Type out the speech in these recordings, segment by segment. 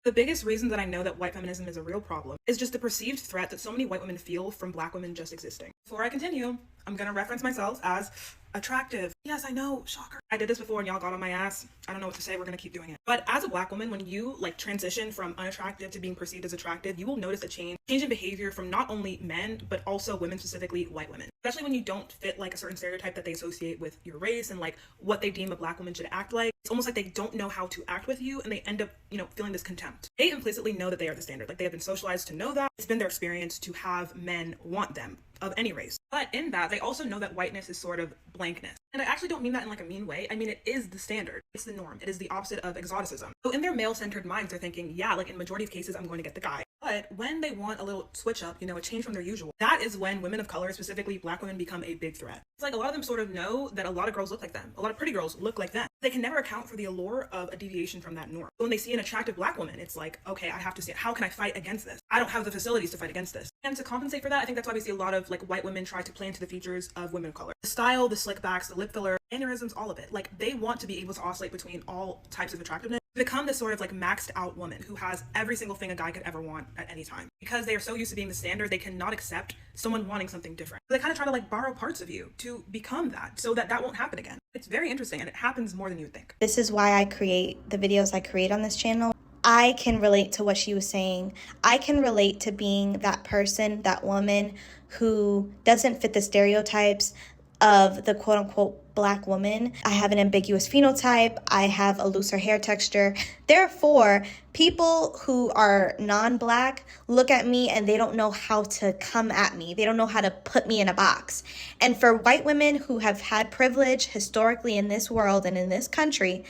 The biggest reason that I know that white feminism is a real problem is just the perceived threat that so many white women feel from black women just existing. Before I continue, I'm gonna reference myself as attractive. Yes, I know, shocker. I did this before and y'all got on my ass. I don't know what to say, we're gonna keep doing it. But as a black woman, when you like transition from unattractive to being perceived as attractive, you will notice a change in behavior from not only men, but also women, specifically white women. Especially when you don't fit like a certain stereotype that they associate with your race and like what they deem a black woman should act like. It's almost like they don't know how to act with you and they end up, feeling this contempt. They implicitly know that they are the standard. Like they have been socialized to know that. It's been their experience to have men want them of any race. But in that, they also know that whiteness is sort of blankness. And I actually don't mean that in like a mean way. I mean, it is the standard. It's the norm. It is the opposite of exoticism. So in their male-centered minds, they're thinking, yeah, like in majority of cases, I'm going to get the guy. But when they want a little switch up, a change from their usual, that is when women of color, specifically black women, become a big threat. It's like a lot of them sort of know that a lot of girls look like them. A lot of pretty girls look like them. They can never account for the allure of a deviation from that norm. So when they see an attractive black woman, it's like, okay, I have to see, how can I fight against this? I don't have the facilities to fight against this. And to compensate for that, I think that's why we see a lot of like white women try to play into the features of women of color. The style, the slick backs, the lip filler, mannerisms, all of it. Like they want to be able to oscillate between all types of attractiveness, become this sort of like maxed out woman who has every single thing a guy could ever want at any time. Because they are so used to being the standard, they cannot accept someone wanting something different. So they kind of try to like borrow parts of you to become that so that won't happen again. It's very interesting and it happens more than you would think. This is why I create the videos I create on this channel. I can relate to what she was saying. I can relate to being that person, that woman who doesn't fit the stereotypes of the quote unquote black woman. I have an ambiguous phenotype. I have a looser hair texture. Therefore, people who are non-black look at me and they don't know how to come at me. They don't know how to put me in a box. And for white women who have had privilege historically in this world and in this country,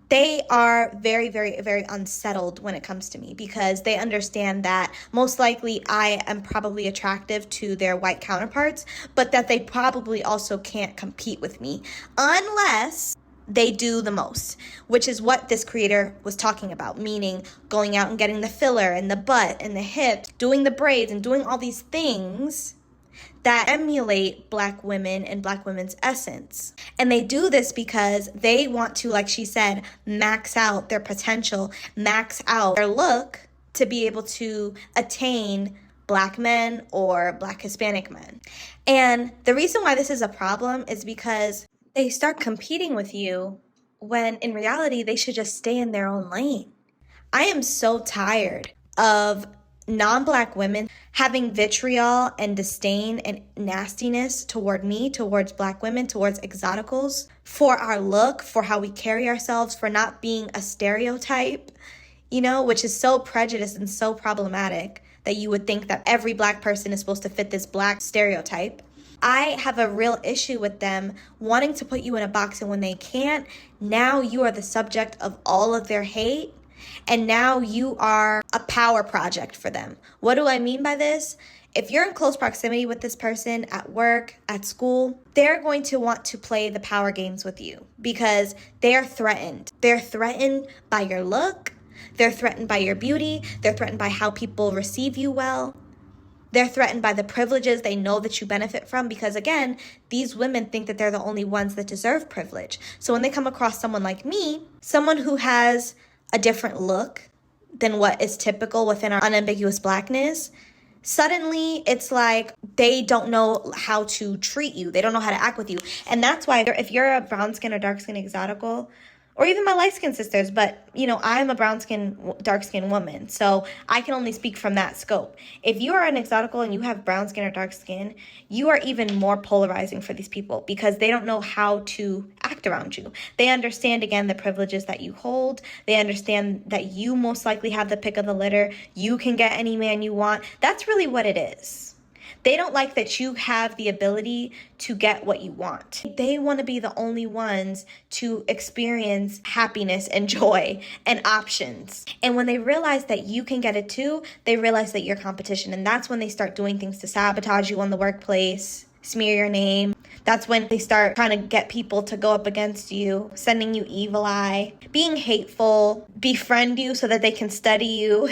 they are very, very, very unsettled when it comes to me because they understand that most likely I am probably attractive to their white counterparts, but that they probably also can't compete with me unless they do the most, which is what this creator was talking about, meaning going out and getting the filler and the butt and the hips, doing the braids and doing all these things that emulate black women and black women's essence. And they do this because they want to, like she said, max out their potential, max out their look to be able to attain black men or black Hispanic men. And the reason why this is a problem is because they start competing with you when in reality they should just stay in their own lane. I am so tired of non-black women having vitriol and disdain and nastiness toward me, towards black women, towards Exoticals, for our look, for how we carry ourselves, for not being a stereotype, which is so prejudiced and so problematic that you would think that every black person is supposed to fit this black stereotype. I have a real issue with them wanting to put you in a box, and when they can't, now you are the subject of all of their hate. And now you are a power project for them. What do I mean by this? If you're in close proximity with this person at work, at school, they're going to want to play the power games with you because they're threatened. They're threatened by your look. They're threatened by your beauty. They're threatened by how people receive you well. They're threatened by the privileges they know that you benefit from because, again, these women think that they're the only ones that deserve privilege. So when they come across someone like me, someone who has a different look than what is typical within our unambiguous blackness, suddenly it's like they don't know how to treat you. They don't know how to act with you. And that's why if you're a brown skin or dark skin exotical, or even my light skin sisters, but I'm a brown skin, dark skin woman, so I can only speak from that scope. If you are an exotical and you have brown skin or dark skin, you are even more polarizing for these people because they don't know how to act around you. They understand, again, the privileges that you hold. They understand that you most likely have the pick of the litter. You can get any man you want. That's really what it is. They don't like that you have the ability to get what you want. They want to be the only ones to experience happiness and joy and options. And when they realize that you can get it too, they realize that you're competition. And that's when they start doing things to sabotage you on the workplace, smear your name. That's when they start trying to get people to go up against you, sending you evil eye, being hateful, befriend you so that they can study you.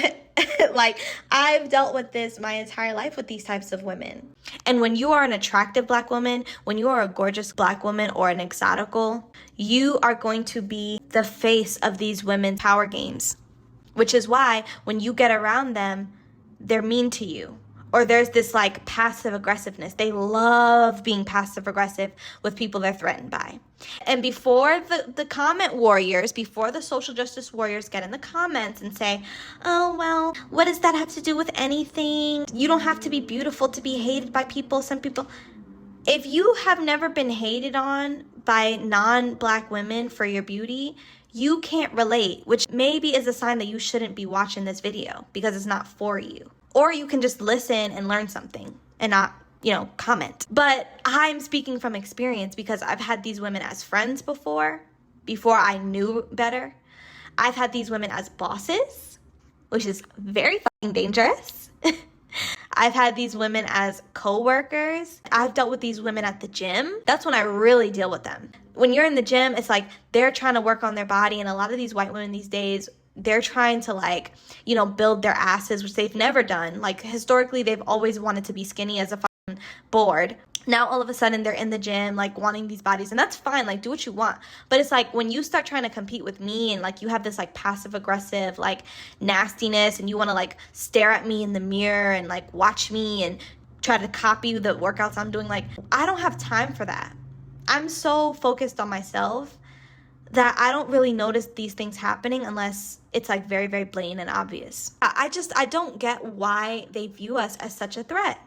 Like, I've dealt with this my entire life with these types of women. And when you are an attractive black woman, when you are a gorgeous black woman or an exotical, you are going to be the face of these women's power games. which is why when you get around them, they're mean to you. Or there's this like passive aggressiveness. They love being passive aggressive with people they're threatened by. And before the comment warriors, before the social justice warriors get in the comments and say, oh, well, what does that have to do with anything? You don't have to be beautiful to be hated by people. Some people, if you have never been hated on by non-Black women for your beauty, you can't relate, which maybe is a sign that you shouldn't be watching this video because it's not for you. Or you can just listen and learn something and not, comment. But I'm speaking from experience because I've had these women as friends before I knew better. I've had these women as bosses, which is very fucking dangerous. I've had these women as co-workers. I've dealt with these women at the gym. That's when I really deal with them. When you're in the gym, it's like they're trying to work on their body, and a lot of these white women these days, they're trying to build their asses, which they've never done. Like historically, they've always wanted to be skinny as a fucking board. Now all of a sudden they're in the gym, like wanting these bodies, and that's fine. Like do what you want. But it's like when you start trying to compete with me and like you have this like passive aggressive like nastiness and you want to like stare at me in the mirror and like watch me and try to copy the workouts I'm doing, like I don't have time for that. I'm so focused on myself that I don't really notice these things happening unless it's like very, very blatant and obvious. I don't get why they view us as such a threat.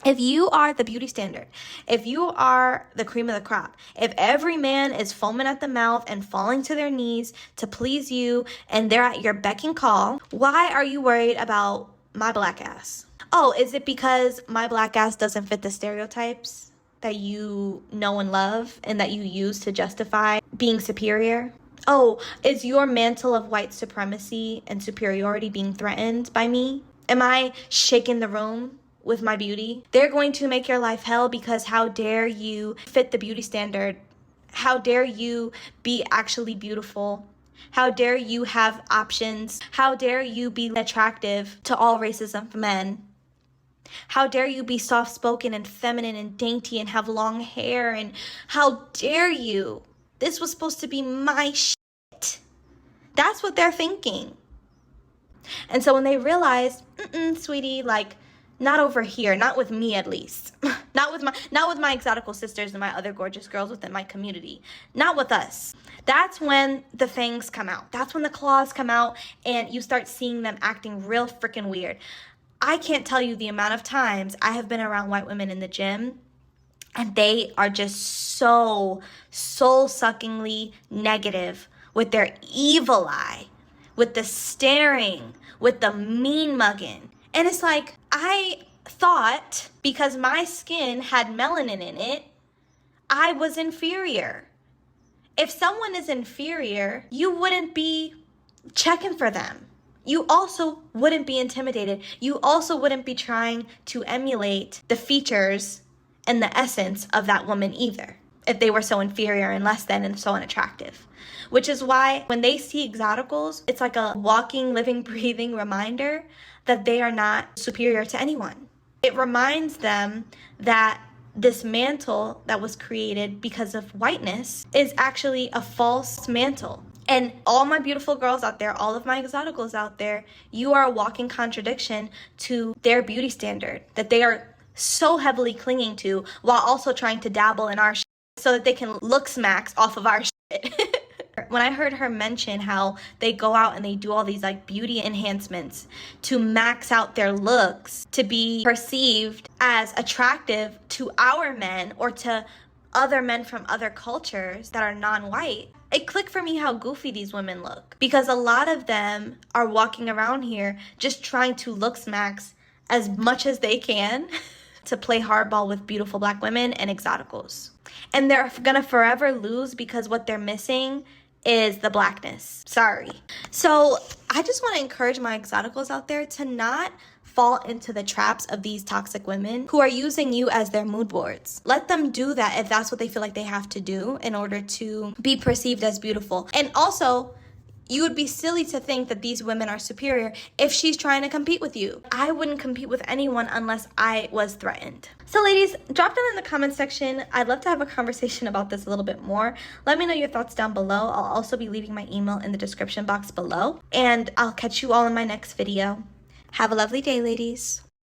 If you are the beauty standard, if you are the cream of the crop, if every man is foaming at the mouth and falling to their knees to please you and they're at your beck and call, why are you worried about my Black ass? Oh, is it because my Black ass doesn't fit the stereotypes that you know and love and that you use to justify being superior? Oh, is your mantle of white supremacy and superiority being threatened by me? Am I shaking the room with my beauty? They're going to make your life hell because how dare you fit the beauty standard? How dare you be actually beautiful? How dare you have options? How dare you be attractive to all races of men? How dare you be soft-spoken and feminine and dainty and have long hair? And how dare you? This was supposed to be my shit. That's what they're thinking. And so when they realize, sweetie, like, not over here, not with me at least. not with my Exotical sisters and my other gorgeous girls within my community. Not with us. That's when the fangs come out. That's when the claws come out and you start seeing them acting real freaking weird. I can't tell you the amount of times I have been around white women in the gym and they are just so soul-suckingly negative with their evil eye, with the staring, with the mean mugging. And it's like, I thought because my skin had melanin in it, I was inferior. If someone is inferior, you wouldn't be checking for them. You also wouldn't be intimidated. You also wouldn't be trying to emulate the features and the essence of that woman either, if they were so inferior and less than and so unattractive. Which is why when they see Exoticals, it's like a walking, living, breathing reminder that they are not superior to anyone. It reminds them that this mantle that was created because of whiteness is actually a false mantle. And all my beautiful girls out there, all of my Exoticals out there, you are a walking contradiction to their beauty standard that they are so heavily clinging to while also trying to dabble in our shit so that they can look smacks off of our shit. When I heard her mention how they go out and they do all these like beauty enhancements to max out their looks to be perceived as attractive to our men or to other men from other cultures that are non-white, it clicked for me how goofy these women look. Because a lot of them are walking around here just trying to look smacks as much as they can to play hardball with beautiful Black women and Exoticals. And they're gonna forever lose because what they're missing is the Blackness. Sorry. So I just want to encourage my Exoticals out there to not fall into the traps of these toxic women who are using you as their mood boards. Let them do that if that's what they feel like they have to do in order to be perceived as beautiful. And also, You would be silly to think that these women are superior if she's trying to compete with you. I wouldn't compete with anyone unless I was threatened. So ladies, drop down in the comment section. I'd love to have a conversation about this a little bit more. Let me know your thoughts down below. I'll also be leaving my email in the description box below. And I'll catch you all in my next video. Have a lovely day, ladies.